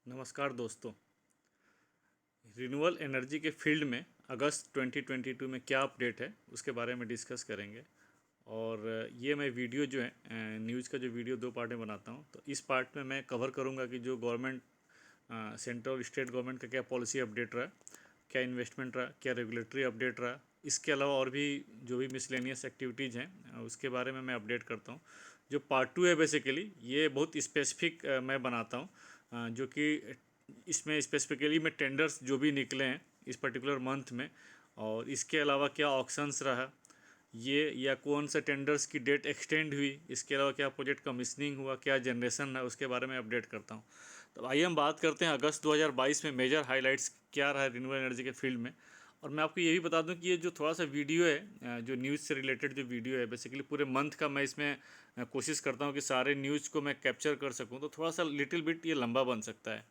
नमस्कार दोस्तों। Renewable energy के फील्ड में अगस्त 2022 में क्या अपडेट है उसके बारे में डिस्कस करेंगे। और ये मैं वीडियो जो है न्यूज़ का जो वीडियो दो पार्ट में बनाता हूँ, तो इस पार्ट में मैं कवर करूँगा कि जो गवर्नमेंट सेंट्रल और स्टेट गवर्नमेंट का क्या पॉलिसी अपडेट रहा, क्या इन्वेस्टमेंट रहा, क्या रेगुलेटरी अपडेट रहा। इसके अलावा और भी जो भी मिसलेनियस एक्टिविटीज़ हैं उसके बारे में मैं अपडेट करता हूँ। जो पार्ट 2 है बेसिकली ये बहुत स्पेसिफिक मैं बनाता हूँ, जो कि इसमें स्पेसिफिकली मैं टेंडर्स जो भी निकले हैं इस पर्टिकुलर मंथ में, और इसके अलावा क्या ऑक्शंस रहा ये, या कौन सा टेंडर्स की डेट एक्सटेंड हुई, इसके अलावा क्या प्रोजेक्ट कमीशनिंग हुआ, क्या जनरेशन है, उसके बारे में अपडेट करता हूँ। तो आइए हम बात करते हैं अगस्त 2022 में मेजर हाइलाइट्स क्या रहा है रिन्यूएबल एनर्जी के फील्ड में। और मैं आपको ये भी बता दूं कि ये जो थोड़ा सा वीडियो है, जो न्यूज़ से रिलेटेड जो वीडियो है, बेसिकली पूरे मंथ का मैं इसमें कोशिश करता हूँ कि सारे न्यूज़ को मैं कैप्चर कर सकूँ, तो थोड़ा सा लिटिल बिट ये लंबा बन सकता है।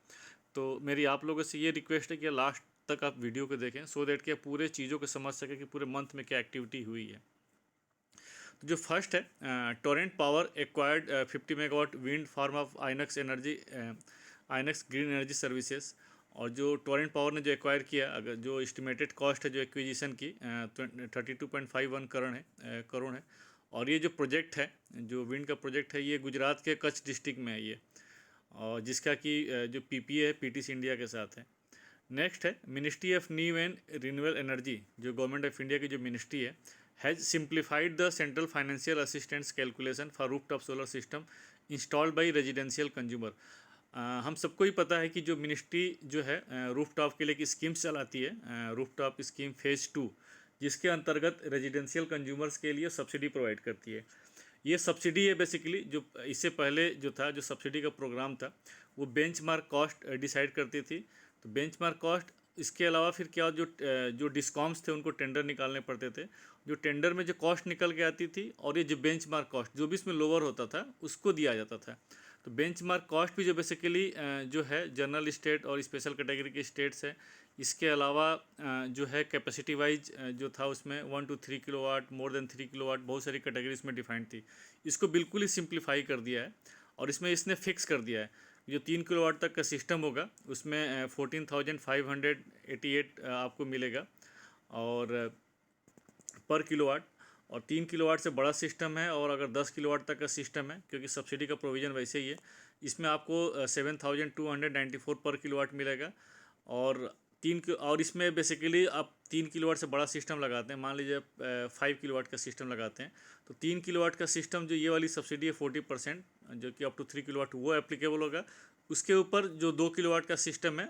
तो मेरी आप लोगों से ये रिक्वेस्ट है कि लास्ट तक आप वीडियो को देखें, सो दैट कि आप पूरे चीज़ों को समझ सकें कि पूरे मंथ में क्या एक्टिविटी हुई है। तो जो फर्स्ट है, Torrent power acquired 50 megawatt wind farm of Inox energy, Inox green energy services. और जो टोरेंट पावर ने जो एक्वायर किया, अगर जो एस्टिमेटेड कॉस्ट है जो एक्विजिशन की 32.51 करोड़ है। और ये जो प्रोजेक्ट है, जो विंड का प्रोजेक्ट है, ये गुजरात के कच्छ डिस्ट्रिक्ट में है ये, और जिसका कि जो पीपीए है पीटीसी इंडिया के साथ है। नेक्स्ट है ministry of new and renewable energy, जो गवर्नमेंट ऑफ इंडिया की जो मिनिस्ट्री है, has simplified the central financial assistance calculation for rooftop solar system installed by residential consumer. हम सबको ही पता है कि जो मिनिस्ट्री जो है रूफटॉप के लिए एक स्कीम्स चलाती है, रूफटॉप स्कीम फेज़ 2, जिसके अंतर्गत रेजिडेंशियल कंज्यूमर्स के लिए सब्सिडी प्रोवाइड करती है। ये सब्सिडी है बेसिकली, जो इससे पहले जो था, जो सब्सिडी का प्रोग्राम था, वो बेंचमार्क कॉस्ट डिसाइड करती थी। तो बेंचमार्क कॉस्ट, इसके अलावा फिर क्या, जो डिस्कॉम्स थे उनको टेंडर निकालने पड़ते थे। जो टेंडर में जो कॉस्ट निकल के आती थी, और ये जो बेंचमार्क कॉस्ट जो भी इसमें लोअर होता था उसको दिया जाता था। तो बेंचमार्क कॉस्ट भी जो बेसिकली जो है जनरल स्टेट और स्पेशल कैटेगरी के स्टेट्स है। इसके अलावा जो है कैपेसिटी वाइज जो था उसमें 1 to 3 kilowatt, more than 3 kilowatt, बहुत सारी कैटेगरी इसमें डिफाइंड थी। इसको बिल्कुल ही सिंप्लीफाई कर दिया है, और इसमें इसने फिक्स कर दिया है जो 3 किलोवाट तक का सिस्टम होगा उसमें 14,588 आपको मिलेगा और पर किलोवाट। और 3 किलोवाट से बड़ा सिस्टम है, और अगर 10 किलोवाट तक का सिस्टम है, क्योंकि सब्सिडी का प्रोविज़न वैसे ही है, इसमें आपको 7,294 पर किलोवाट मिलेगा। और और इसमें बेसिकली आप 3 किलोवाट से बड़ा सिस्टम लगाते हैं, मान लीजिए 5 किलोवाट का सिस्टम लगाते हैं, तो 3 किलोवाट का सिस्टम जो ये वाली सब्सिडी है 40%, जो कि अप टू 3 किलोवाट वो एप्लीकेबल होगा। उसके ऊपर जो 2 किलोवाट का सिस्टम है,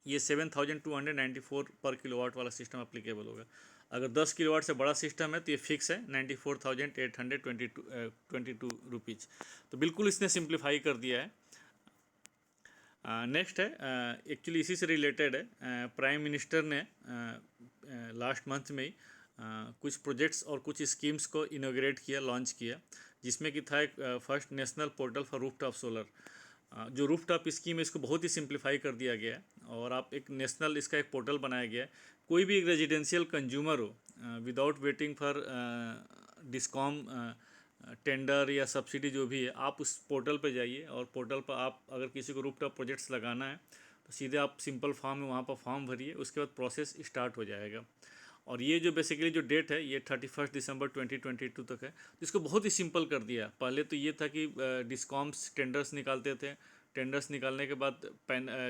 ये 7,294 पर किलोवाट वाला सिस्टम अप्लीकेबल होगा। अगर 10 किलोवाट से बड़ा सिस्टम है तो ये फिक्स है 94,822 रुपीज़। तो बिल्कुल इसने सिंप्लीफाई कर दिया है। नेक्स्ट है, एक्चुअली इसी से रिलेटेड है, प्राइम मिनिस्टर ने लास्ट मंथ में ही कुछ प्रोजेक्ट्स और कुछ स्कीम्स को इनोग्रेट किया, लॉन्च किया, जिसमें कि था एक first national portal for rooftop solar. जो रूफटॉप स्कीम है इसको बहुत ही सिंप्लीफाई कर दिया गया है, और आप एक नेशनल इसका एक पोर्टल बनाया गया है। कोई भी एक रेजिडेंशियल कंज्यूमर हो, without waiting for discom tender या सब्सिडी जो भी है, आप उस पोर्टल पे जाइए, और पोर्टल पर आप अगर किसी को रूफटॉप प्रोजेक्ट्स लगाना है तो सीधे आप सिंपल फॉर्म है वहाँ पर फॉर्म भरिए, उसके बाद प्रोसेस स्टार्ट हो जाएगा। और ये जो बेसिकली जो डेट है ये 31 दिसंबर 2022 तक है। तो इसको बहुत ही सिंपल कर दिया। पहले तो ये था कि डिस्कॉम्स टेंडर्स निकालते थे, टेंडर्स निकालने के बाद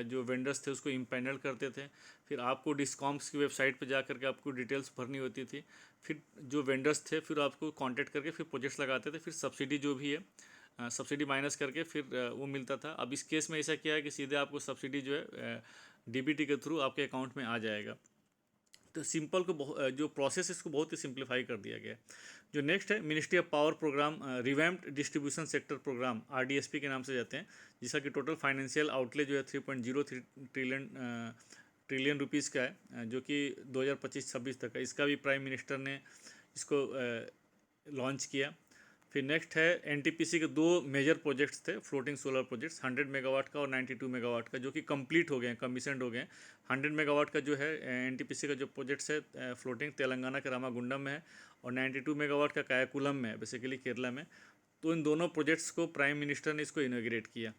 जो वेंडर्स थे उसको इम्पैनल करते थे, फिर आपको डिस्कॉम्स की वेबसाइट पर जा करके आपको डिटेल्स भरनी होती थी, फिर जो वेंडर्स थे फिर आपको कांटेक्ट करके फिर प्रोजेक्ट्स लगाते थे, फिर सब्सिडी जो भी है सब्सिडी माइनस करके फिर वो मिलता था। अब इस केस में ऐसा किया है कि सीधे आपको सब्सिडी जो है डीबीटी के थ्रू आपके अकाउंट में आ जाएगा। तो सिंपल को जो प्रोसेस इसको बहुत ही सिंप्लीफाई कर दिया गया है। जो नेक्स्ट है ministry of power programme revamped distribution sector programme, RDSP के नाम से जाते हैं, जिसका कि टोटल फाइनेंशियल आउटले जो है 3.03 ट्रिलियन रुपीज़ का है, जो कि 2025-26 तक है। इसका भी प्राइम मिनिस्टर ने इसको लॉन्च किया। फिर नेक्स्ट है एनटीपीसी के दो मेजर प्रोजेक्ट्स थे, फ्लोटिंग सोलर प्रोजेक्ट्स, 100 मेगावाट का और 92 मेगावाट का, जो कि कंप्लीट हो गए हैं, कमीशनड हो गए हैं। 100 मेगावाट का जो है एनटीपीसी का जो प्रोजेक्ट्स है फ्लोटिंग तेलंगाना के रामागुंडम में है, और 92 मेगावाट का कायाकुलम में है, बेसिकली केरला में। तो इन दोनों प्रोजेक्ट्स को प्राइम मिनिस्टर ने इसको इनोग्रेट किया।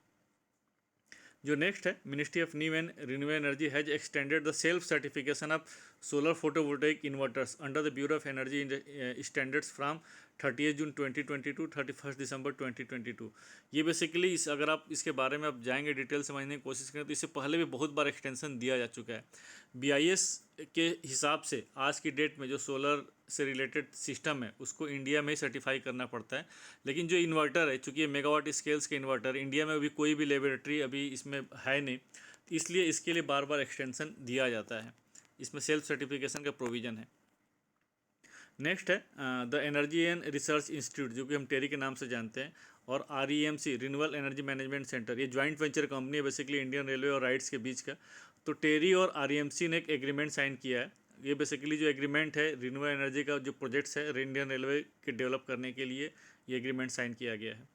जो नेक्स्ट है, ministry of new and renewable energy has extended the self certification of solar photovoltaic inverters under the bureau of energy standards from 30 जून 2022 31 दिसंबर 2022। ये बेसिकली इस अगर आप इसके बारे में आप जाएंगे डिटेल समझने की कोशिश करें तो इससे पहले भी बहुत बार एक्सटेंशन दिया जा चुका है। BIS के हिसाब से आज की डेट में जो सोलर से रिलेटेड सिस्टम है उसको इंडिया में ही सर्टिफाई करना पड़ता है, लेकिन जो इन्वर्टर है, चूँकि ये मेगावाट स्केल्स के इन्वर्टर इंडिया में अभी कोई भी लेबोरेटरी अभी इसमें है नहीं, इसलिए इसके लिए बार बार एक्सटेंशन दिया जाता है। इसमें सेल्फ सर्टिफिकेशन का प्रोविज़न है। नेक्स्ट है the energy and research institute, जो कि हम टेरी के नाम से जानते हैं, और REMC renewable energy management centre, ये ज्वाइंट वेंचर कंपनी है बेसिकली इंडियन रेलवे और राइट्स के बीच का। तो टेरी और REMC ने एक एग्रीमेंट साइन किया है। ये बेसिकली जो एग्रीमेंट है रिन्यूएबल एनर्जी का जो प्रोजेक्ट्स है इंडियन रेलवे के डेवलप करने के लिए ये एग्रीमेंट साइन किया गया है।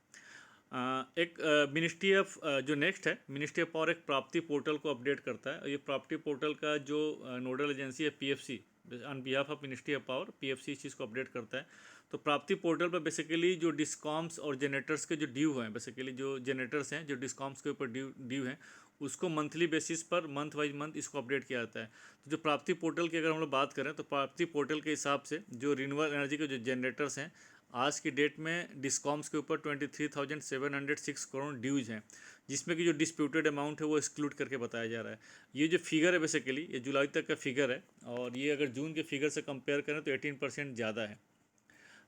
एक मिनिस्ट्री ऑफ जो नेक्स्ट है, मिनिस्ट्री ऑफ पावर एक प्राप्ति पोर्टल को अपडेट करता है। और ये प्राप्ति पोर्टल का जो नोडल एजेंसी है PFC, on behalf of ministry of power, PFC इस चीज़ को अपडेट करता है। तो प्राप्ति पोर्टल पर बेसिकली जो डिस्कॉम्स और जनरेटर्स के जो ड्यू हैं, बेसिकली जो जनरेटर्स हैं जो डिस्कॉम्स के ऊपर ड्यू हैं, उसको monthly basis per month wise month इसको अपडेट किया जाता है। तो जो प्राप्ति पोर्टल की अगर हम लोग बात करें तो प्राप्ति पोर्टल के हिसाब से जो रिन्यूएबल एनर्जी के जो जनरेटर्स हैं आज की डेट में डिस्कॉम्स के ऊपर 23,706 करोड़ ड्यूज हैं, जिसमें कि जो डिस्प्यूटेड अमाउंट है वो एक्सक्लूड करके बताया जा रहा है। ये जो फिगर है बेसिकली ये जुलाई तक का फिगर है, और ये अगर जून के फिगर से कंपेयर करें तो 18% ज़्यादा है।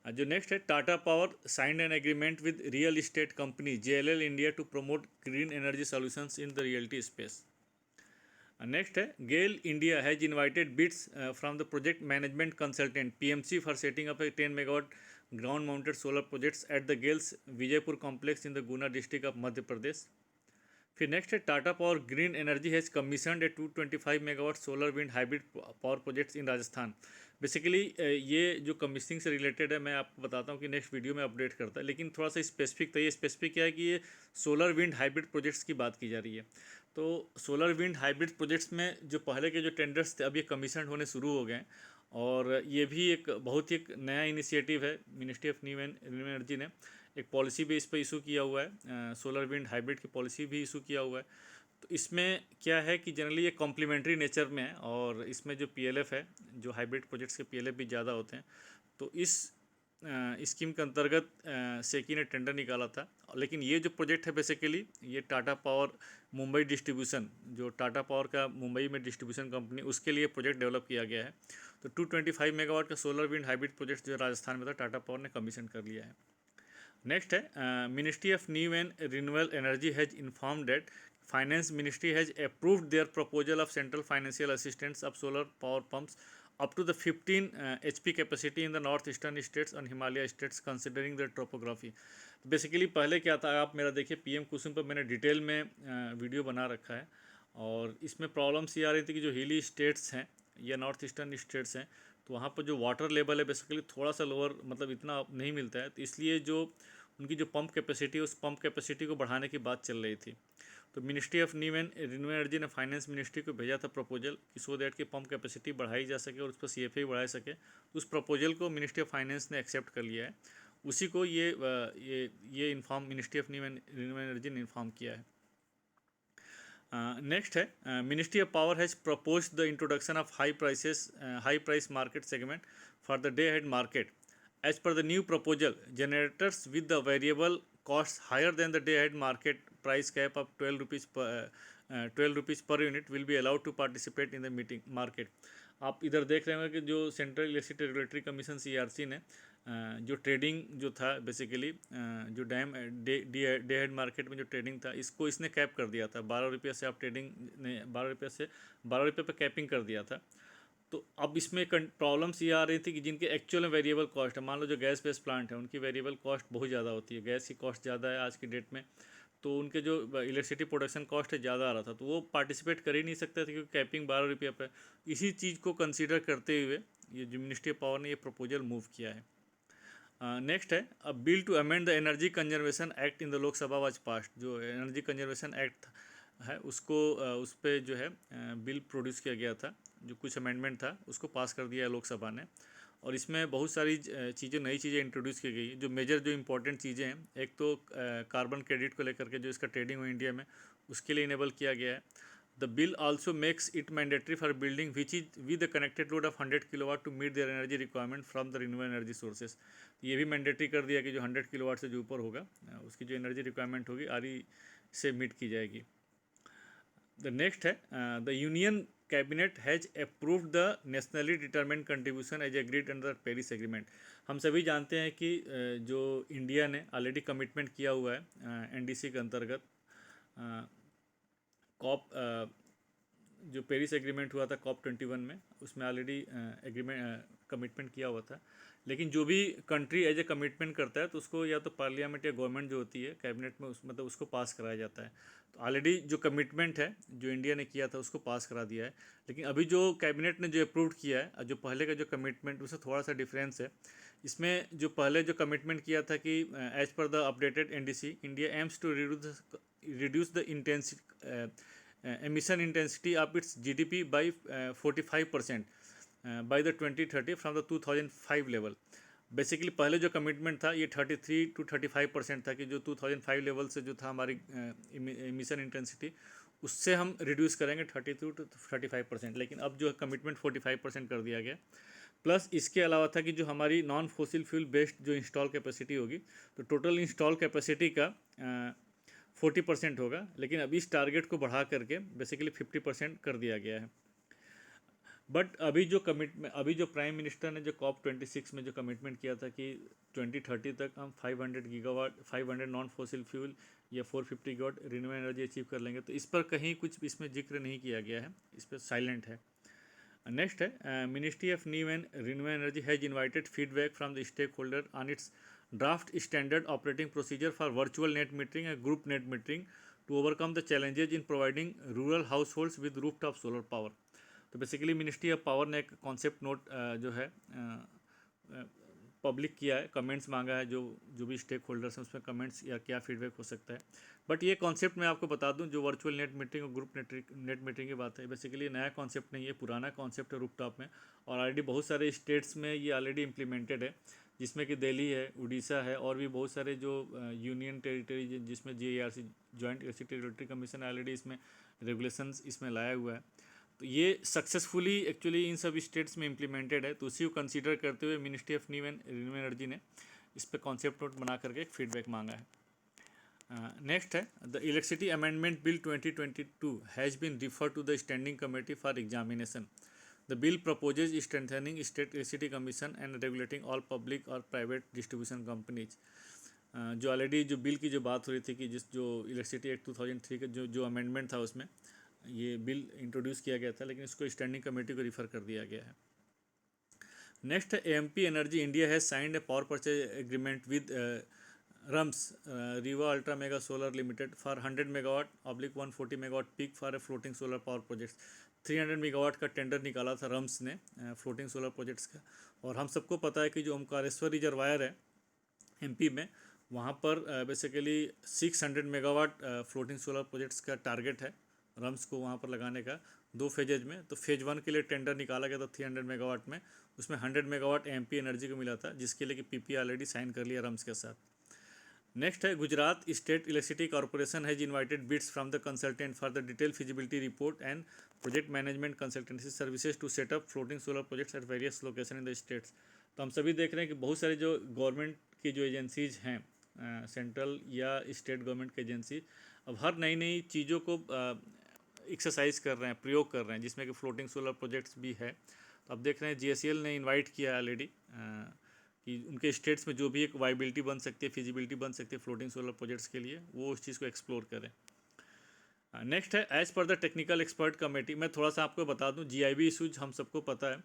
जो नेक्स्ट है, Tata power signed an agreement with real estate company JLL India to promote green energy solutions in the realty space. Next है, GAIL India has invited bids from the project management consultant PMC for setting up a 10 megawatt ground mounted solar projects at the GAIL's Vijaypur complex in the Guna district of Madhya Pradesh. फिर next है, Tata power green energy has commissioned a 225 megawatt solar wind hybrid power projects in Rajasthan. Basically ये जो commissioning से related है मैं आपको बताता हूँ कि नेक्स्ट वीडियो में अपडेट करता है, लेकिन थोड़ा सा स्पेसिफिक था। ये स्पेसिफिक क्या है कि ये सोलर विंड हाइब्रिड प्रोजेक्ट्स की बात की जा रही है। तो सोलर विंड हाइब्रिड प्रोजेक्ट्स में जो पहले के जो टेंडर्स थे अब ये कमीशन होने शुरू हो गए हैं, और ये भी एक बहुत ही एक नया इनिशिएटिव है। Ministry of new and renewable energy ने एक पॉलिसी भी इस पर इशू किया हुआ है, सोलर विंड हाइब्रिड की पॉलिसी भी इशू किया हुआ है। तो इसमें क्या है कि जनरली ये कॉम्प्लीमेंट्री नेचर में है, और इसमें जो PLF है, जो हाइब्रिड प्रोजेक्ट्स के PLF भी ज़्यादा होते हैं। तो इस स्कीम के अंतर्गत सेकी ने टेंडर निकाला था, लेकिन ये जो प्रोजेक्ट है बेसिकली ये टाटा पावर मुंबई डिस्ट्रीब्यूशन, जो टाटा पावर का मुंबई में डिस्ट्रीब्यूशन कंपनी, उसके लिए प्रोजेक्ट डेवलप किया गया है। तो 225 मेगावाट का सोलर विंड हाइब्रिड प्रोजेक्ट जो राजस्थान में था टाटा पावर ने कमीशन कर लिया है। नेक्स्ट है, ministry of new and renewable energy has inform that finance ministry has approved their proposal of central financial assistance of solar power pumps up to the 15 HP capacity in the north eastern states and Himalaya states considering the topography। तो basically पहले क्या था, आप मेरा देखिए PM कुसुम पर मैंने detail में वीडियो बना रखा है, और इसमें प्रॉब्लम्स ये आ रही थी कि जो हिली स्टेट्स हैं या नॉर्थ ईस्टर्न स्टेट्स हैं तो वहाँ पर जो वाटर लेवल है बेसिकली थोड़ा सा लोअर, मतलब इतना नहीं मिलता है, तो इसलिए जो उनकी जो पंप कैपेसिटी है उस पंप कैपेसिटी को बढ़ाने की बात चल रही थी। तो ministry of new and renewable energy ने फाइनेंस मिनिस्ट्री को भेजा था प्रपोजल कि सो दैट कि पंप कैपेसिटी बढ़ाई जा सके और उस पर CFA बढ़ा सके। उस प्रपोजल को मिनिस्ट्री ऑफ फाइनेंस ने एक्सेप्ट कर लिया है, उसी को ये inform ministry of new and renewable energy ने इन्फॉर्म किया है। नेक्स्ट है, ministry of power has propose the introduction of high price market segment for the day ahead market. As per the new proposal, generators with the variable cost higher than the day ahead market price cap of 12 rupees per unit will be allowed to participate in the meeting market. आप इधर देख रहे होंगे कि जो central electricity regulatory commission CERC ने जो trading जो था बेसिकली जो डे हेड मार्केट में जो ट्रेडिंग था इसको इसने कैप कर दिया था 12 रुपये से। आप ट्रेडिंग ने 12 रुपये पर कैपिंग कर दिया था। तो अब इसमें प्रॉब्लम्स ये आ रही थी कि जिनके एक्चुअल में वेरिएबल कॉस्ट है, मान लो जो गैस बेस्ड प्लांट है उनकी वेरिएबल कॉस्ट बहुत ज़्यादा होती है, गैस की कॉस्ट ज़्यादा है आज की डेट में, तो उनके जो इलेक्ट्रिसिटी प्रोडक्शन कॉस्ट है ज़्यादा आ रहा था, तो वो पार्टिसिपेट कर ही नहीं सकते थे क्योंकि कैपिंग 12 रुपये पर। इसी चीज़ को कंसीडर करते हुए ये जो मिनिस्ट्री ऑफ पावर ने ये प्रपोजल मूव किया है। नेक्स्ट है, a bill to amend the energy conservation act in the Lok Sabha was passed. जो एनर्जी कंजर्वेशन एक्ट है उसको उस पर जो है बिल प्रोड्यूस किया गया था, जो कुछ अमेंडमेंट था उसको पास कर दिया है लोकसभा ने, और इसमें बहुत सारी चीज़ें नई चीज़ें इंट्रोड्यूस की गई। जो मेजर जो इंपॉर्टेंट चीज़ें हैं, एक तो कार्बन क्रेडिट को लेकर के जो इसका ट्रेडिंग हो इंडिया में, उसके लिए इनेबल किया गया है। The bill also makes it mandatory for building which is with the connected load of 100 kilowatt to meet their energy requirement from the renewable energy sources. ये भी मैंडेटरी कर दिया कि जो 100 किलोवाट से जो ऊपर होगा उसकी जो एनर्जी रिक्वायरमेंट होगी आरई से मीट की जाएगी। द नेक्स्ट है the union cabinet has approved the nationally determined contribution as agreed under Paris agreement. हम सभी जानते हैं कि जो इंडिया ने ऑलरेडी कमिटमेंट किया हुआ है एनडीसी के अंतर्गत कॉप जो पेरिस एग्रीमेंट हुआ था COP 21 में, उसमें ऑलरेडी एग्रीमेंट कमिटमेंट किया हुआ था। लेकिन जो भी कंट्री एज ए कमिटमेंट करता है तो उसको या तो पार्लियामेंट या गवर्नमेंट जो होती है कैबिनेट में, उस मतलब उसको पास कराया जाता है। तो ऑलरेडी जो कमिटमेंट है जो इंडिया ने किया था उसको पास करा दिया है। लेकिन अभी जो कैबिनेट ने जो अप्रूव किया है, जो पहले का जो कमिटमेंट उससे थोड़ा सा डिफरेंस है। इसमें जो पहले जो कमिटमेंट किया था कि as per the updated NDC India aims to reduce the intensity emission intensity of its GDP by 45% by the 2030 from the 2005 level। Basically पहले जो कमिटमेंट था ये 33 to 35% था कि जो 2005 लेवल से जो था हमारी इमिशन इंटेंसिटी, उससे हम रिड्यूस करेंगे 32 to 35%। लेकिन अब जो कमिटमेंट 45% कर दिया गया। प्लस इसके अलावा था कि जो हमारी नॉन फोसिल फ्यूल बेस्ड जो इंस्टॉल कैपेसिटी होगी, तो टोटल इंस्टॉल कैपेसिटी का 40% होगा। लेकिन अभी इस टारगेट को बढ़ा करके बेसिकली 50% कर दिया गया है। बट अभी जो प्राइम मिनिस्टर ने जो COP 26 में जो कमिटमेंट किया था कि 2030 तक हम 500 गीगावाट 500 नॉन फोसिल फ्यूल या 450 गीगावाट रिन्यूएबल एनर्जी अचीव कर लेंगे, तो इस पर कहीं कुछ इसमें जिक्र नहीं किया गया है, इस पर साइलेंट है। नेक्स्ट है ministry of new and renewable energy has invited feedback from the stakeholder on its draft standard operating procedure for virtual net metering and group net metering to overcome the challenges in providing rural households with rooftop solar power। तो basically ministry of power ने एक concept note जो है public किया है, comments मांगा है, जो भी स्टेक होल्डर्स हैं उसमें कमेंट्स या क्या फीडबैक हो सकता है। बट ये कॉन्सेप्ट मैं आपको बता दूं, जो वर्चुअल नेट मीटिंग और ग्रुप नेट मीटिंग की बात है, बेसिकली नया कॉन्सेप्ट नहीं है, पुराना कॉन्सेप्ट है रूफटॉप में। और ऑलरेडी बहुत सारे स्टेट्स में ये ऑलरेडी इम्प्लीमेंटेड है, जिसमें कि दिल्ली है, उड़ीसा है, और भी बहुत सारे जो यूनियन टेरिटरी जिसमें JERC joint electricity regulatory commission already इसमें रेगुलेशंस इसमें लाया हुआ है। तो ये सक्सेसफुली एक्चुअली इन सब स्टेट्स में इम्प्लीमेंटेड है। तो उसी को कंसीडर करते हुए ministry of new and renewable energy ने इस पर कॉन्सेप्ट नोट बना करके एक फीडबैक मांगा है। नेक्स्ट है the electricity amendment bill 2022 has been refer to the standing committee for examination. The bill proposes strengthening state electricity commission and regulating all public और private distribution companies। जो already जो bill की जो बात हो रही थी कि जो इलेक्ट्रिसिटी एक्ट 2003 का जो अमेंडमेंट था उसमें ये बिल इंट्रोड्यूस किया गया था, लेकिन इसको स्टैंडिंग कमेटी को रिफ़र कर दिया गया है। नेक्स्ट है AMP energy India has signed A power purchase agreement with RUMS Rewa ultra mega solar limited for 100 megawatt oblique 140 megawatt peak for a floating solar power projects. 300 megawatt का tender निकाला था RUMS ने floating solar projects का। और हम सबको पता है कि जो ओमकारेश्वर रिजर्वायर है MP में, वहाँ पर basically 600 megawatt floating solar projects का टारगेट है RUMS को वहाँ पर लगाने का 2 फेजेज में। तो फेज 1 के लिए टेंडर निकाला गया था 300 मेगावाट में, उसमें 100 मेगावाट MP एनर्जी को मिला था, जिसके लिए कि PPA ऑलरेडी साइन कर लिया RUMS के साथ। नेक्स्ट है Gujarat state electricity corporation has invited bids from the consultant for the detail feasibility report and project management consultancy services to set up floating solar projects at various location in the states. तो हम सभी देख रहे हैं कि बहुत सारे जो गवर्नमेंट की जो एजेंसीज हैं, सेंट्रल या स्टेट गवर्नमेंट की एजेंसी, अब हर नई नई चीज़ों को एक्सरसाइज कर रहे हैं, प्रयोग कर रहे हैं, जिसमें कि फ्लोटिंग सोलर प्रोजेक्ट्स भी है। तो अब देख रहे हैं GSEL ने इन्वाइट किया है ऑलरेडी कि उनके स्टेट्स में जो भी एक वाइबिलिटी बन सकती है, फिजिबिलिटी बन सकती है फ्लोटिंग सोलर प्रोजेक्ट्स के लिए, वो उस चीज़ को एक्सप्लोर करें। नेक्स्ट है as per the technical expert committee. मैं थोड़ा सा आपको बता दूं, GIB इशूज हम सबको पता है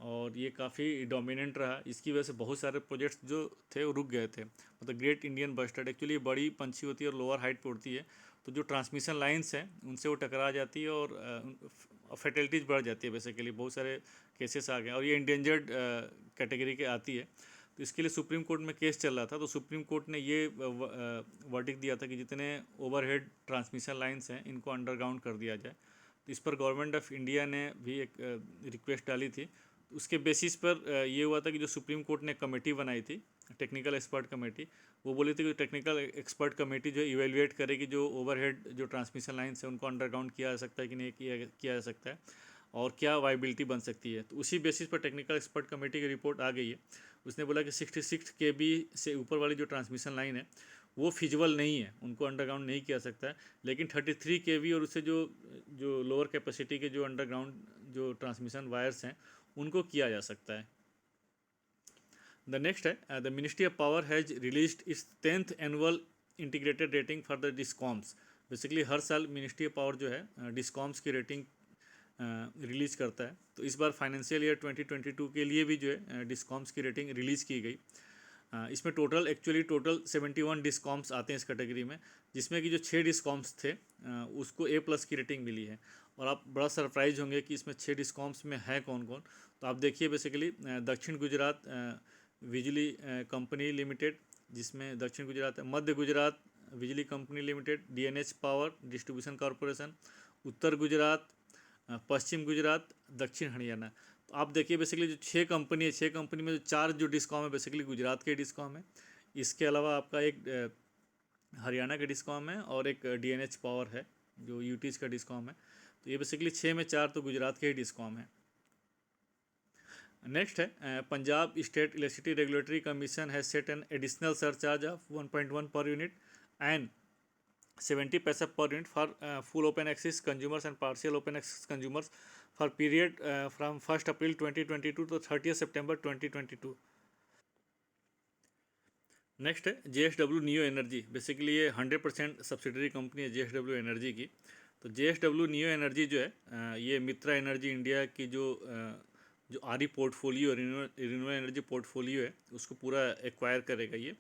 और ये काफ़ी डोमिनेंट रहा। इसकी वजह से बहुत सारे प्रोजेक्ट्स जो थे वो रुक गए थे। मतलब ग्रेट इंडियन बस्टर्ड एक्चुअली बड़ी पंछी होती है और लोअर हाइट पर उड़ती है, तो जो ट्रांसमिशन लाइन्स हैं उनसे वो टकरा जाती है और फैटलिटीज़ बढ़ जाती है। बेसिकली बहुत सारे केसेस आ गए और ये इंडेंजर्ड कैटेगरी के आती है। तो इसके लिए सुप्रीम कोर्ट में केस चल रहा था। तो सुप्रीम कोर्ट ने ये वर्डिक्ट दिया था कि जितने ओवरहेड ट्रांसमिशन लाइन्स हैं इनको अंडरग्राउंड कर दिया जाए। तो इस पर गवर्नमेंट ऑफ इंडिया ने भी एक रिक्वेस्ट डाली थी, उसके बेसिस पर ये हुआ था कि जो सुप्रीम कोर्ट ने कमेटी बनाई थी, टेक्निकल एक्सपर्ट कमेटी, वो बोली थी कि टेक्निकल एक्सपर्ट कमेटी जो इवेलुएट करेगी जो ओवरहेड जो ट्रांसमिशन लाइन्स है उनको अंडरग्राउंड किया जा सकता है कि नहीं किया जा सकता है, और क्या वाइबिलिटी बन सकती है। तो उसी बेसिस पर टेक्निकल एक्सपर्ट कमेटी की रिपोर्ट आ गई है। उसने बोला कि 66 kV से ऊपर वाली जो ट्रांसमिशन लाइन है वो फिजिबल नहीं है, उनको अंडरग्राउंड नहीं किया सकता है, लेकिन 33 kV और उससे जो जो लोअर कैपेसिटी के जो अंडरग्राउंड जो ट्रांसमिशन वायर्स हैं उनको किया जा सकता है। द नेक्स्ट है, the ministry of power has released its 10th annual integrated rating for the discoms. Basically हर साल मिनिस्ट्री ऑफ पावर जो है डिस्कॉम्स की रेटिंग रिलीज़ करता है। तो इस बार फाइनेंशियल ईयर 2022 के लिए भी जो है डिस्कॉम्स की रेटिंग रिलीज़ की गई। इसमें टोटल 71 डिस्कॉम्स आते हैं इस कैटेगरी में, जिसमें कि जो 6 डिस्कॉम्स थे उसको A+ की रेटिंग मिली है। और आप बड़ा सरप्राइज होंगे कि इसमें 6 डिस्कॉम्स में है कौन कौन। तो आप देखिए बेसिकली दक्षिण गुजरात बिजली कंपनी लिमिटेड, जिसमें दक्षिण गुजरात है, Madhya Gujarat Bijli company limited, DNH power distribution corporation, Uttar Gujarat, Paschim Gujarat, Dakshin Haryana. तो आप देखिए बेसिकली जो 6 कंपनी है, 6 कंपनी में जो 4 जो डिस्कॉम है बेसिकली गुजरात के डिस्कॉम है। इसके अलावा आपका एक हरियाणा का डिस्कॉम है और एक DNH पावर है जो यूटीज का डिस्कॉम है। तो ये बेसिकली 6 में 4 तो गुजरात के ही डिस्कॉम है। नेक्स्ट है, Punjab state electricity regulatory commission has set an additional surcharge of 1.1 per unit and 70 paisa per unit for full open access consumers and partial open access consumers for period from 1 April 2022 to 30 September 2022। Next है JSW neo energy. Basically ये 100% subsidiary company है JSW energy की। तो JSW neo energy जो है ये मित्रा energy India की जो RE portfolio, renewable energy portfolio है, उसको पूरा एक्वायर करेगा ये।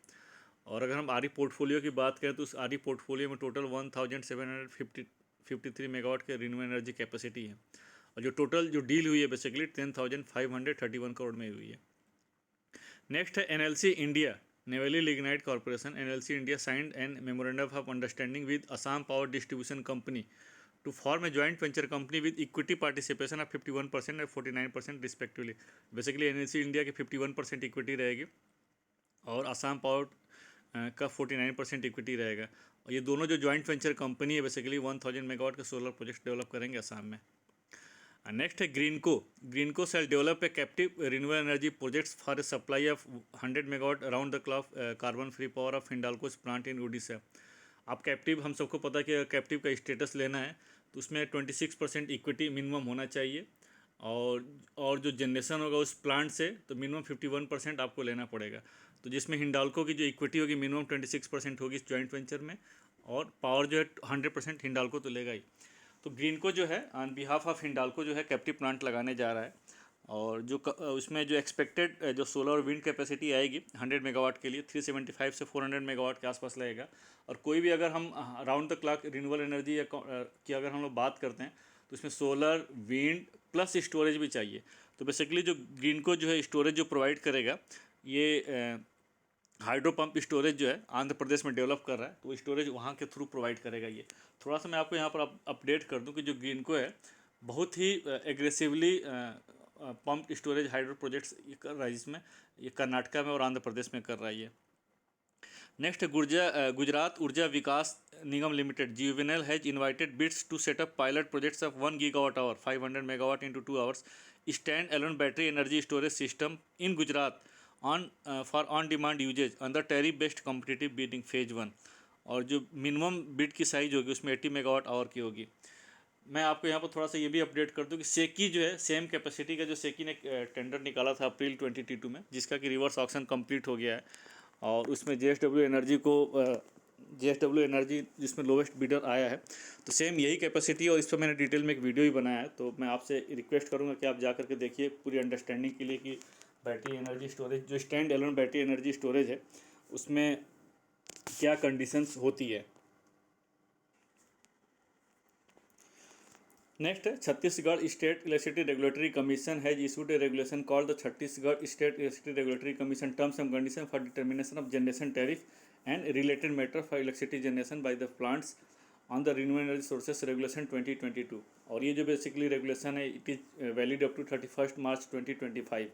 और अगर हम RE पोर्टफोलियो की बात करें तो उस RE पोर्टफोलियो में टोटल 1753 मेगावाट के रिन्यूएबल एनर्जी कैपेसिटी है। और जो टोटल जो डील हुई है बेसिकली 10,531 करोड़ में हुई है। नेक्स्ट है NLC India Neyveli lignite corporation. NLC India signed an memorandum of understanding with Assam power distribution company to form a joint venture company with equity participation of 51% और 49% रिस्पेक्टिवली। बेसिकली NLC इंडिया की 51% equity रहेगी और Assam power का 49% equity रहेगा। और ये दोनों जो जॉइंट वेंचर कंपनी है बेसिकली 1000 मेगावाट का सोलर प्रोजेक्ट डेवलप करेंगे असम में। नेक्स्ट है Greenko sell develop a captive renewable energy projects for a supply of 100 megawatt around the clock carbon free power of Hindalco's plant in Odisha. आप कैप्टिव, हम सबको पता है कि कैप्टिव का स्टेटस लेना है तो उसमें 26% इक्विटी मिनिमम होना चाहिए, और जो जनरेशन होगा उस प्लांट से तो मिनिमम 51% आपको लेना पड़ेगा। तो जिसमें हिंडाल्को की जो इक्विटी होगी मिनिमम 26% होगी इस जॉइंट वेंचर में, और पावर जो है 100% हिंडाल्को तो लेगा ही। तो ग्रीनको जो है ऑन बिहाफ ऑफ हिंडाल्को जो है कैप्टिव प्लांट लगाने जा रहा है, और जो उसमें जो एक्सपेक्टेड जो सोलर और विंड कैपेसिटी आएगी 100 मेगावाट के लिए 375 से 400 मेगावाट के आसपास लगेगा। और कोई भी अगर हम round the clock renewable energy की अगर हम लोग बात करते हैं तो इसमें सोलर, विंड प्लस स्टोरेज भी चाहिए। तो बेसिकली जो ग्रीनको जो है स्टोरेज जो प्रोवाइड करेगा, ये हाइड्रो पंप स्टोरेज जो है आंध्र प्रदेश में डेवलप कर रहा है, तो स्टोरेज वहाँ के थ्रू प्रोवाइड करेगा ये। थोड़ा सा मैं आपको यहाँ पर अपडेट कर दूँ कि जो ग्रीनको है बहुत ही aggressively pump storage hydro projects ये कर रहा है, जिसमें ये कर्नाटका में और आंध्र प्रदेश में कर रहा है ये। Next Gujarat Urja Vikas Nigam limited GUVNL has invited bids to set up pilot projects of 1 gigawatt hour 500 megawatt into 2 hours stand Elon battery energy storage system in Gujarat for on demand uses under tariff based competitive bidding phase 1। और जो minimum bid की size होगी उसमें 80 megawatt our की होगी। मैं आपको यहाँ पर थोड़ा सा ये भी अपडेट कर दूँ कि सेकी जो है सेम कैपेसिटी का जो सेकी ने टेंडर निकाला था अप्रैल 2022 में, जिसका कि रिवर्स ऑक्शन कंप्लीट हो गया है, और उसमें JSW एनर्जी जिसमें लोवेस्ट बिडर आया है। तो सेम यही कैपेसिटी, और इस पर मैंने डिटेल में एक वीडियो ही बनाया है, तो मैं आपसे रिक्वेस्ट करूँगा कि आप जा करके देखिए पूरी अंडरस्टैंडिंग के लिए कि बैटरी एनर्जी स्टोरेज जो stand alone battery energy storage है उसमें क्या कंडीशंस होती है। नेक्स्ट है Chhattisgarh state electricity regulatory commission has issued a regulation called the Chhattisgarh state electricity regulatory commission terms and condition for determination of generation tariff and related matter for electricity generation by the plants on the renewable energy sources regulation 2022। और ये जो basically regulation है it is valid up to 31 मार्च 2025।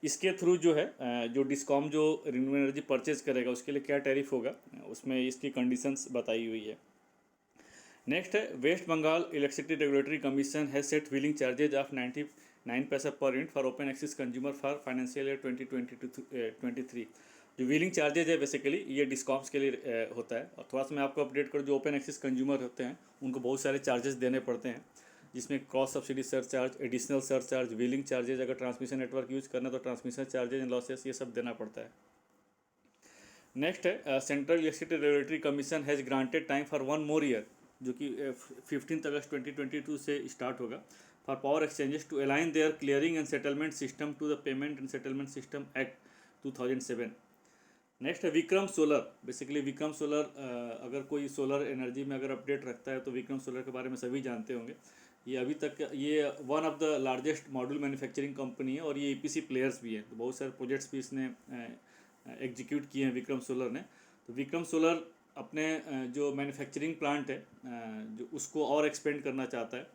इसके through जो है जो discom जो renewable energy purchase करेगा उसके लिए क्या टैरिफ होगा, उसमें इसकी कंडीशंस बताई हुई है। नेक्स्ट है, West Bengal electricity regulatory commission has set wheeling charges of 99 paisa per unit for open access consumer for financial year 2022-23। जो व्हीलिंग चार्जेज है बेसिकली ये डिस्कॉम्स के लिए होता है। और थोड़ा सा मैं आपको अपडेट करूँ, जो ओपन एक्सेस कंज्यूमर होते हैं उनको बहुत सारे चार्जेस देने पड़ते हैं, जिसमें cross subsidy surcharge, additional surcharge, wheeling charges, अगर ट्रांसमिशन नेटवर्क यूज़ करना तो ट्रांसमिशन चार्जेज एंड लॉसेस, ये सब देना पड़ता है। नेक्स्ट है, central electricity regulatory commission has granted time for 1 more year, जो कि 15 अगस्त 2022 से स्टार्ट होगा, for power exchanges to align their clearing and settlement system to the payment and settlement system act 2007। Next है Vikram solar. Basically Vikram solar, अगर कोई solar energy में अगर अपडेट रखता है तो विक्रम सोलर के बारे में सभी जानते होंगे। ये अभी तक ये one of the largest module manufacturing company है और ये ईपीसी प्लेयर्स भी हैं, तो बहुत सारे प्रोजेक्ट्स भी इसने एग्जीक्यूट किए हैं विक्रम सोलर ने। तो विक्रम सोलर अपने जो मैन्युफैक्चरिंग प्लांट है जो उसको और एक्सपेंड करना चाहता है।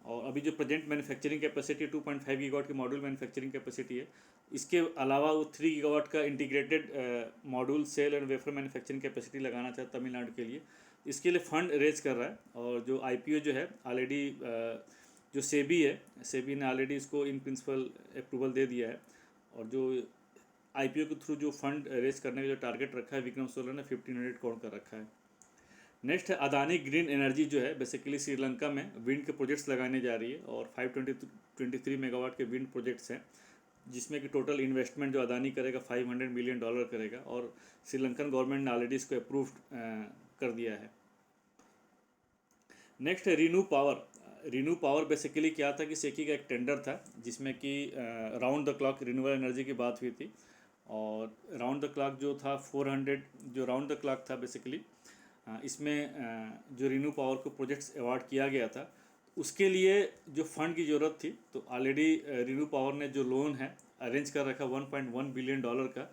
और अभी जो प्रेजेंट मैन्युफैक्चरिंग कैपेसिटी 2.5 गीगावाट की मॉड्यूल मैन्युफैक्चरिंग कैपेसिटी है, इसके अलावा वो 3 गीगावाट का integrated module cell and wafer manufacturing capacity लगाना चाहता है तमिलनाडु के लिए। इसके लिए फंड रेज कर रहा है। और जो आईपीओ जो है ऑलरेडी जो सेबी है, सेबी ने ऑलरेडी इसको इन प्रिंसिपल अप्रूवल दे दिया है। और जो आईपीओ के थ्रू जो फंड रेज करने का जो टारगेट रखा है विक्रम सोलर ने 1500 करोड़ का रखा है। नेक्स्ट है अदानी ग्रीन एनर्जी, जो है बेसिकली श्रीलंका में विंड के प्रोजेक्ट्स लगाने जा रही है और 523 मेगावाट के विंड प्रोजेक्ट्स हैं, जिसमें कि टोटल इन्वेस्टमेंट जो अदानी करेगा $500 मिलियन करेगा। और श्रीलंकन गवर्नमेंट ने ऑलरेडी इसको अप्रूव कर दिया है। नेक्स्ट है ReNew power. ReNew power basically क्या था कि सेकी का एक टेंडर था जिसमें कि round the clock renewable energy की बात हुई थी। और राउंड द क्लॉक जो था 400, जो राउंड द क्लॉक था बेसिकली इसमें जो रीनू पावर को प्रोजेक्ट्स अवार्ड किया गया था, उसके लिए जो फंड की ज़रूरत थी, तो ऑलरेडी रीनू पावर ने जो लोन है अरेंज कर रखा $1.1 बिलियन का,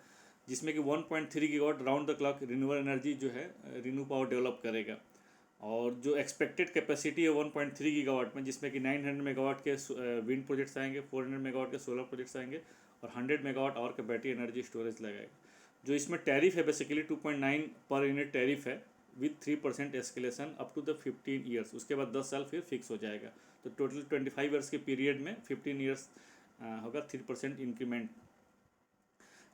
जिसमें कि 1.3 gigawatt round the clock renewable energy जो है रीनू पावर डेवलप करेगा। और जो एक्सपेक्टेड कैपेसिटी है 1.3 गीगावाट में, जिसमें कि 900 मेगावाट के विंड प्रोजेक्ट्स आएंगे, 400 मेगावाट के सोलर प्रोजेक्ट्स आएंगे और 100 मेगावाट और का बैटरी एनर्जी स्टोरेज लगाएगा। जो इसमें टैरिफ है बेसिकली 2.9 पर यूनिट टैरिफ है with 3% escalation up to the 15 years. उसके बाद 10 साल फिर फिक्स हो जाएगा। तो टोटल 25 ईयर्स के पीरियड में 15 ईयर्स होगा 3% इंक्रीमेंट।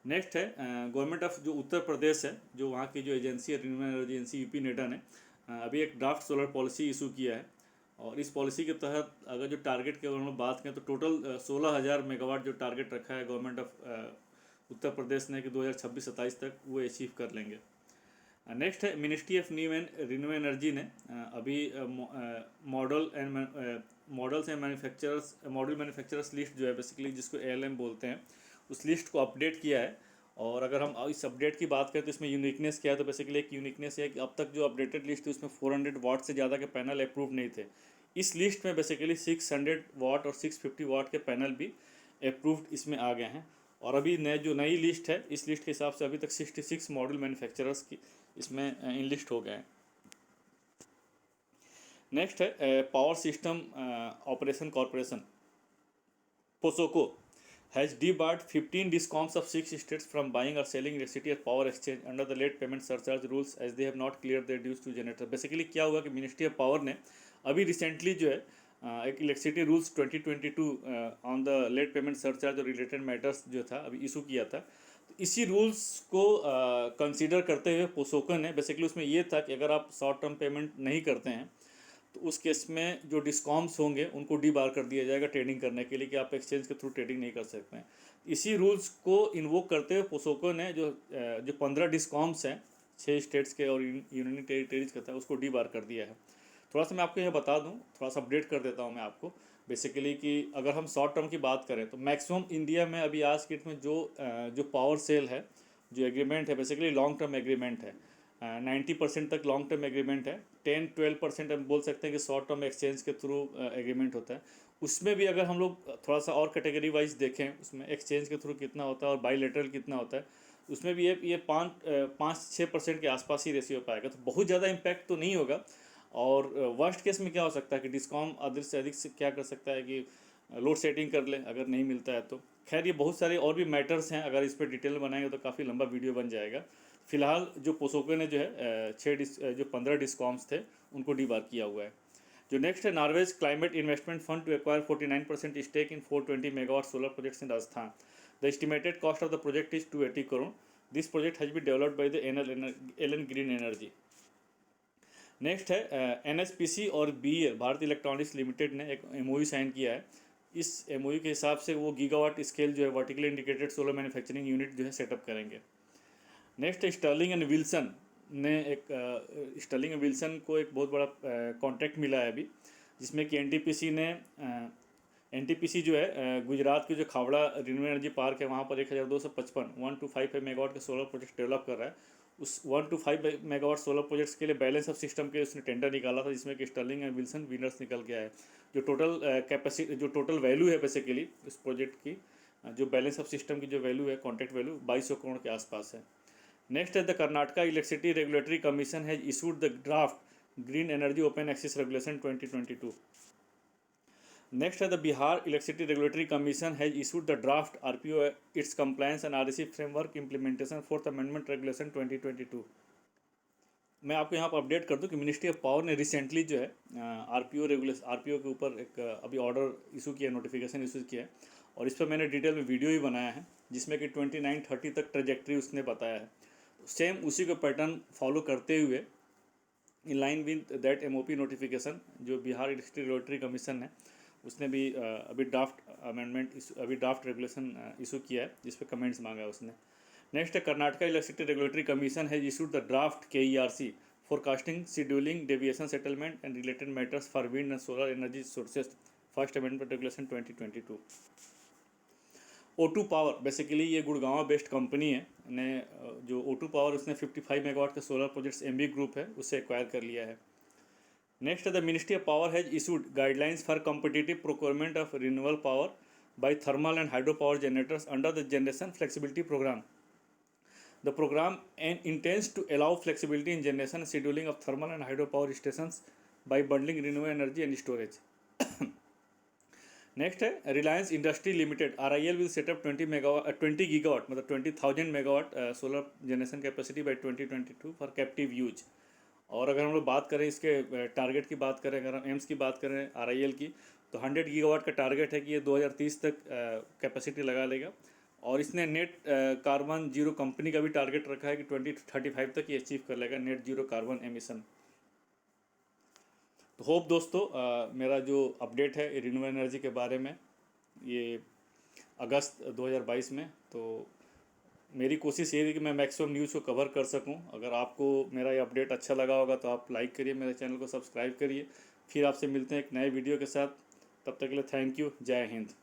नेक्स्ट है गवर्नमेंट ऑफ जो उत्तर प्रदेश है, जो वहाँ की जो एजेंसी है renewable energy agency UP NEDA ने अभी एक ड्राफ्ट सोलर पॉलिसी इशू किया है। और इस पॉलिसी के तहत अगर जो टारगेट की अगर हम बात करें तो टोटल 16,000 मेगावाट जो टारगेट रखा है गवर्नमेंट ऑफ उत्तर प्रदेश ने कि 2026-27 तक वो अचीव कर लेंगे। नेक्स्ट है ministry of new and renewable energy ने अभी models and manufacturers model manufacturers list जो है बेसिकली जिसको ALM बोलते हैं, उस लिस्ट को अपडेट किया है। और अगर हम इस अपडेट की बात करें तो इसमें यूनिकनेस क्या है, तो बेसिकली एक यूनिकनेस है कि अब तक जो अपडेटेड लिस्ट थी उसमें 400 वाट से ज़्यादा के पैनल अप्रूव नहीं थे। इस लिस्ट में बेसिकली 600 वाट और 650 वाट के पैनल भी अप्रूव्ड इसमें आ गए हैं। और अभी नई लिस्ट है, इस लिस्ट के हिसाब से अभी तक 66 मॉडल मैन्युफैक्चरर्स की इसमें इनलिस्ट हो गए हैं। नेक्स्ट है power system operation corporation POSOCO has debarred 15 discoms of 6 states from buying or selling electricity at power exchange under the late payment surcharge rules as they have not cleared their dues to generator। Basically क्या हुआ कि ministry of power ने अभी recently जो है एक electricity rules 2022 on the late payment surcharge और related matters जो था अभी इशू किया था। तो इसी रूल्स को कंसीडर करते हुए पोसोको ने बेसिकली उसमें ये था कि अगर आप शॉर्ट टर्म पेमेंट नहीं करते हैं तो उस केस में जो डिस्कॉम्स होंगे उनको डीबार कर दिया जाएगा ट्रेडिंग करने के लिए कि आप एक्सचेंज के थ्रू ट्रेडिंग नहीं कर सकते हैं। इसी रूल्स को इन्वोक करते हुए पोसोको ने जो 15 डिस्कॉम्स हैं 6 स्टेट्स के और यूनियन टेरिटरीज का था उसको डीबार कर दिया है। थोड़ा सा मैं आपको यह बता दूं, थोड़ा सा अपडेट कर देता हूं मैं आपको बेसिकली कि अगर हम शॉर्ट टर्म की बात करें तो मैक्सिमम इंडिया में अभी आज के डेट में जो पावर सेल है, जो एग्रीमेंट है बेसिकली लॉन्ग टर्म एग्रीमेंट है। 90% तक लॉन्ग टर्म एग्रीमेंट है, 10-12% हम बोल सकते हैं कि शॉर्ट टर्म एक्सचेंज के थ्रू एग्रीमेंट होता है। उसमें भी अगर हम लोग थोड़ा सा और कैटेगरी वाइज देखें उसमें एक्सचेंज के थ्रू कितना होता है और बाईलेटरल कितना होता है, उसमें भी ये 5-6% के आसपास ही रेशियो पाएगा। तो बहुत ज़्यादा इम्पैक्ट तो नहीं होगा। और वर्स्ट केस में क्या हो सकता है कि डिस्कॉम अधिक से अधिक से क्या कर सकता है कि लोड सेटिंग कर ले अगर नहीं मिलता है तो। खैर ये बहुत सारे और भी मैटर्स हैं, अगर इस पर डिटेल में बनाएंगे तो काफ़ी लंबा वीडियो बन जाएगा। फिलहाल जो पोसोको ने जो है जो 15 डिस्कॉम्स थे उनको डीबार किया हुआ है। जो नेक्स्ट है, Norway's climate investment fund to acquire 49% stake in 420 megawatt solar projects in Rajasthan. The estimated cost of the project is 280 crore. This project has been developed by the Allen green energy. Next है NHPC और BEL Bharat electronics limited ने एक MOU sign किया है। इस MOU के हिसाब से वो गीगावाट स्केल जो है vertically integrated solar manufacturing unit जो है सेटअप करेंगे। नेक्स्ट स्टर्लिंग एंड विल्सन ने स्टर्लिंग एंड विल्सन को एक बहुत बड़ा कॉन्ट्रैक्ट मिला है अभी, जिसमें कि एनटीपीसी जो है गुजरात के जो खावड़ा रिन्यूएबल एनर्जी पार्क है वहाँ पर 1255 1255 मेगावाट का सोलर प्रोजेक्ट डेवलप कर रहा है। उस 125 मेगावाट सोलर प्रोजेक्ट्स के लिए बैलेंस ऑफ सिस्टम के उसने टेंडर निकाला था, जिसमें कि स्टर्लिंग एंड विल्सन विनर्स निकल गया है। जो टोटल कैपेसिटी जो टोटल वैल्यू है बेसिकली इस प्रोजेक्ट की, जो बैलेंस ऑफ सिस्टम की जो वैल्यू है कॉन्ट्रैक्ट वैल्यू 2200 करोड़ के आसपास है। नेक्स्ट है, the Karnataka electricity regulatory commission has issued the draft green energy open access regulation 2022। Next है, the Bihar electricity regulatory commission has issued the draft RPO its compliance and REC framework implementation 4th amendment regulation 2022। मैं आपको यहाँ पर update कर दूँ कि ministry of power ने recently जो है आरपीओ के ऊपर एक अभी ऑर्डर इशू किया, नोटिफिकेशन इशू किया है, और इस पर मैंने डिटेल में वीडियो भी बनाया है जिसमें कि 29-30 तक ट्रेजेक्ट्री उसने बताया है। सेम उसी का पैटर्न फॉलो करते हुए in line with that MOP notification जो बिहार इलेक्ट्रिसिटी रेगुलेटरी कमीशन है उसने भी अभी ड्राफ्ट रेगुलेशन इशू किया है, जिस पे कमेंट्स मांगा है उसने। नेक्स्ट है, Karnataka electricity regulatory commission has issued the draft KERC forecasting scheduling deviation settlement and related matters for wind and solar energy sources 1st amendment regulation 2022। O2 power basically ये Gurgaon based company है ने जो O2 power उसने 55 megawatt का solar projects MB group है उससे acquire कर लिया है। Next, the ministry of power has issued guidelines for competitive procurement of renewable power by thermal and hydro power generators under the Generation Flexibility Program. The program intends to allow flexibility in generation and scheduling of thermal and hydro power stations by bundling renewable energy and storage. Next है, Reliance Industry Limited RIL will set up 20 gigawatt मतलब 20,000 megawatt solar generation capacity by 2022 for captive use. और अगर हम लोग बात करें इसके target की बात करें, अगर हम एम्स की बात करें RIL की, तो 100 गीगावाट का टारगेट है कि ये 2030 तक कैपेसिटी लगा लेगा। और इसने नेट कार्बन जीरो कंपनी का भी टारगेट रखा है कि 2035 तक ये अचीव कर लेगा नेट जीरो कार्बन एमिशन। तो होप दोस्तों मेरा जो अपडेट है रिन्यूएबल एनर्जी के बारे में ये अगस्त 2022 में, तो मेरी कोशिश ये है कि मैं मैक्सिमम न्यूज़ को कवर कर सकूं। अगर आपको मेरा ये अपडेट अच्छा लगा होगा तो आप लाइक करिए, मेरे चैनल को सब्सक्राइब करिए। फिर आपसे मिलते हैं एक नए वीडियो के साथ, तब तक के लिए थैंक यू, जय हिंद।